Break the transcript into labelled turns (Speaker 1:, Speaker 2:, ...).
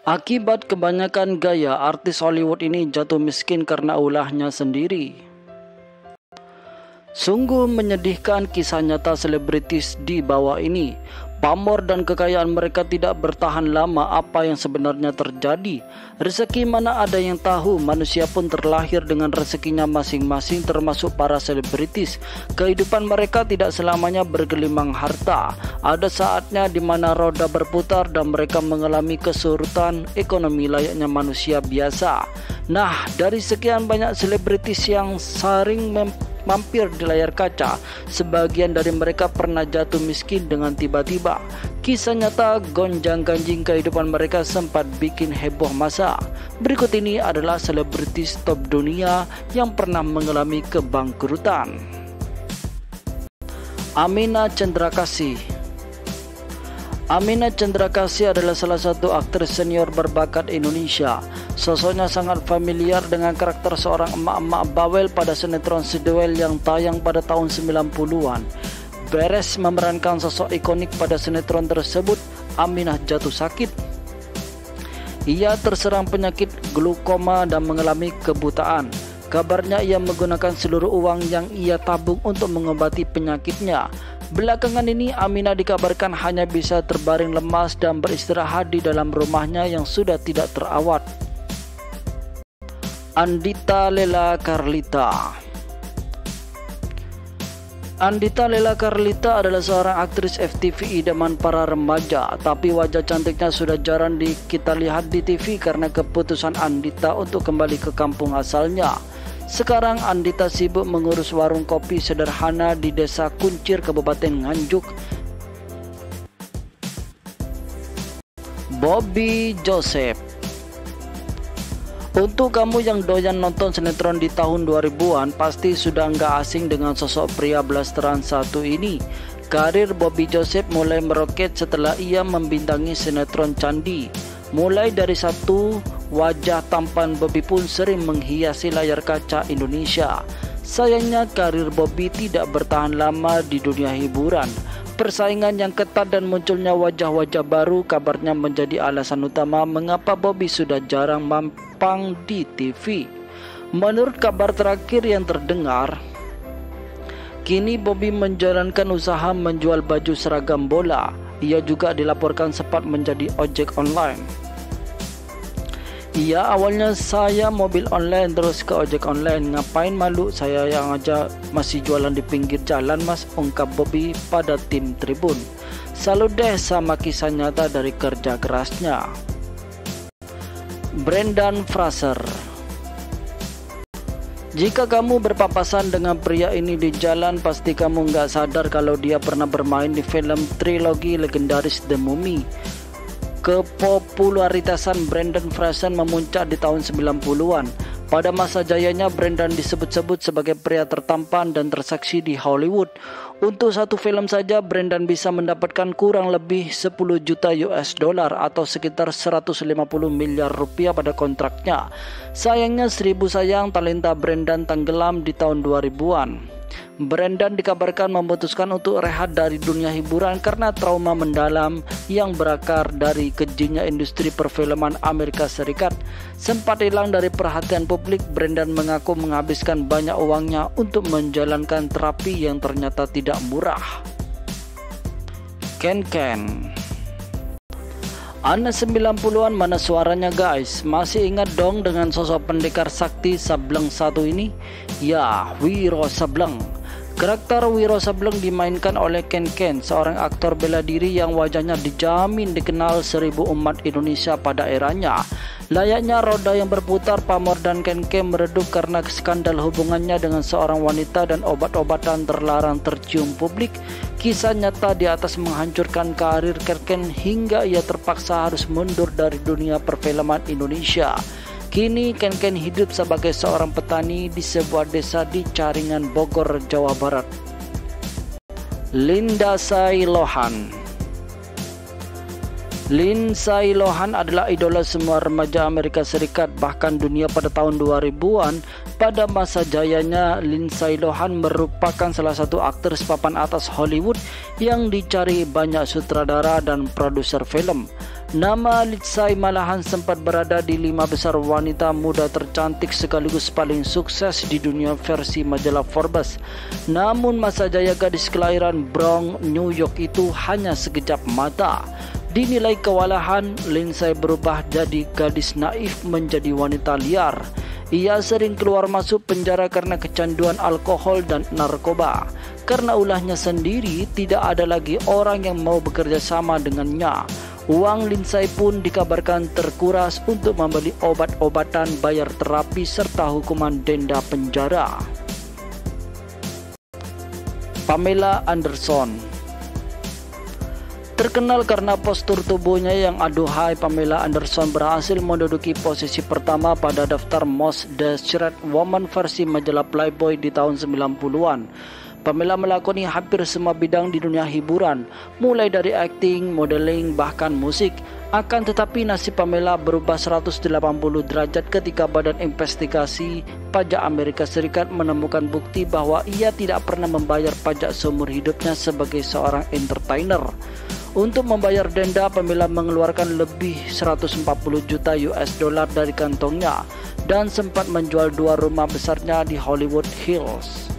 Speaker 1: Akibat kebanyakan gaya, artis Hollywood ini jatuh miskin karena ulahnya sendiri. Sungguh menyedihkan kisah nyata selebritis di bawah ini. Pamor dan kekayaan mereka tidak bertahan lama. Apa yang sebenarnya terjadi? Rezeki mana ada yang tahu. Manusia pun terlahir dengan rezekinya masing-masing, termasuk para selebritis. Kehidupan mereka tidak selamanya bergelimang harta. Ada saatnya di mana roda berputar dan mereka mengalami kesurutan ekonomi layaknya manusia biasa. Nah, dari sekian banyak selebritis yang sering mampir di layar kaca, sebagian dari mereka pernah jatuh miskin dengan tiba-tiba. Kisah nyata gonjang-ganjing kehidupan mereka sempat bikin heboh masa. Berikut ini adalah selebritis top dunia yang pernah mengalami kebangkrutan. Amina Cendrakasih. Amina Cendrakasih adalah salah satu aktris senior berbakat Indonesia. Sosoknya sangat familiar dengan karakter seorang emak-emak bawel pada sinetron Sidewell yang tayang pada tahun 90-an. Beres memerankan sosok ikonik pada sinetron tersebut, Aminah jatuh sakit. Ia terserang penyakit glaukoma dan mengalami kebutaan. Kabarnya ia menggunakan seluruh uang yang ia tabung untuk mengobati penyakitnya. Belakangan ini Aminah dikabarkan hanya bisa terbaring lemas dan beristirahat di dalam rumahnya yang sudah tidak terawat. Andita Lela Carlita. Andita Lela Carlita adalah seorang aktris FTV idaman para remaja, tapi wajah cantiknya sudah jarang kita lihat di TV karena keputusan Andita untuk kembali ke kampung asalnya. Sekarang Andita sibuk mengurus warung kopi sederhana di Desa Kuncir, Kabupaten Nganjuk. Bobby Joseph. Untuk kamu yang doyan nonton sinetron di tahun 2000-an, pasti sudah nggak asing dengan sosok pria blasteran satu ini. Karir Bobby Joseph mulai meroket setelah ia membintangi sinetron Candi. Mulai dari satu wajah tampan, Bobby pun sering menghiasi layar kaca Indonesia. Sayangnya karir Bobby tidak bertahan lama di dunia hiburan. Persaingan yang ketat dan munculnya wajah-wajah baru kabarnya menjadi alasan utama mengapa Bobby sudah jarang mampang di TV. Menurut kabar terakhir yang terdengar, kini Bobby menjalankan usaha menjual baju seragam bola. Ia juga dilaporkan sempat menjadi ojek online. Iya, awalnya saya mobil online terus ke ojek online. Ngapain malu, saya yang aja masih jualan di pinggir jalan mas, ungkap Bobby pada tim Tribun. Salut deh sama kisah nyata dari kerja kerasnya. Brendan Fraser. Jika kamu berpapasan dengan pria ini di jalan, pasti kamu nggak sadar kalau dia pernah bermain di film trilogi legendaris The Mummy. Kepopularitasan Brendan Fraser memuncak di tahun 90-an. Pada masa jayanya, Brendan disebut-sebut sebagai pria tertampan dan terseksi di Hollywood. Untuk satu film saja, Brendan bisa mendapatkan kurang lebih 10 juta US dollar atau sekitar 150 miliar rupiah pada kontraknya. Sayangnya 1000 sayang talenta Brendan tenggelam di tahun 2000-an. Brendan dikabarkan memutuskan untuk rehat dari dunia hiburan karena trauma mendalam yang berakar dari kejinya industri perfilman Amerika Serikat. Sempat hilang dari perhatian publik, Brendan mengaku menghabiskan banyak uangnya untuk menjalankan terapi yang ternyata tidak murah. Ken. Anak 90-an mana suaranya guys? Masih ingat dong dengan sosok pendekar sakti Sableng satu ini? Ya, Wiro Sableng. Karakter Wiro Sableng dimainkan oleh Ken, seorang aktor bela diri yang wajahnya dijamin dikenal 1000 umat Indonesia pada eranya. Layaknya roda yang berputar, pamor dan Ken meredup karena skandal hubungannya dengan seorang wanita dan obat-obatan terlarang tercium publik. Kisah nyata di atas menghancurkan karir Ken hingga ia terpaksa harus mundur dari dunia perfilman Indonesia. Kini Ken hidup sebagai seorang petani di sebuah desa di Caringan, Bogor, Jawa Barat. Lindsay Lohan. Lindsay Lohan adalah idola semua remaja Amerika Serikat, bahkan dunia pada tahun 2000-an. Pada masa jayanya, Lindsay Lohan merupakan salah satu aktris papan atas Hollywood yang dicari banyak sutradara dan produser film. Nama Lindsay malahan sempat berada di 5 besar wanita muda tercantik sekaligus paling sukses di dunia versi majalah Forbes. Namun masa jaya gadis kelahiran Bronx, New York itu hanya sekejap mata. Dinilai kewalahan, Lindsay berubah dari gadis naif menjadi wanita liar. Ia sering keluar masuk penjara karena kecanduan alkohol dan narkoba. Karena ulahnya sendiri, tidak ada lagi orang yang mau bekerja sama dengannya. Uang Lindsay pun dikabarkan terkuras untuk membeli obat-obatan, bayar terapi, serta hukuman denda penjara. Pamela Anderson terkenal karena postur tubuhnya yang aduhai, Pamela Anderson berhasil menduduki posisi pertama pada daftar Most Desired Woman versi majalah Playboy di tahun 90-an. Pamela melakoni hampir semua bidang di dunia hiburan, mulai dari akting, modeling, bahkan musik. Akan tetapi nasib Pamela berubah 180 derajat ketika Badan Investigasi Pajak Amerika Serikat menemukan bukti bahwa ia tidak pernah membayar pajak seumur hidupnya sebagai seorang entertainer. Untuk membayar denda, Pamela mengeluarkan lebih 140 juta US dollar dari kantongnya dan sempat menjual 2 rumah besarnya di Hollywood Hills.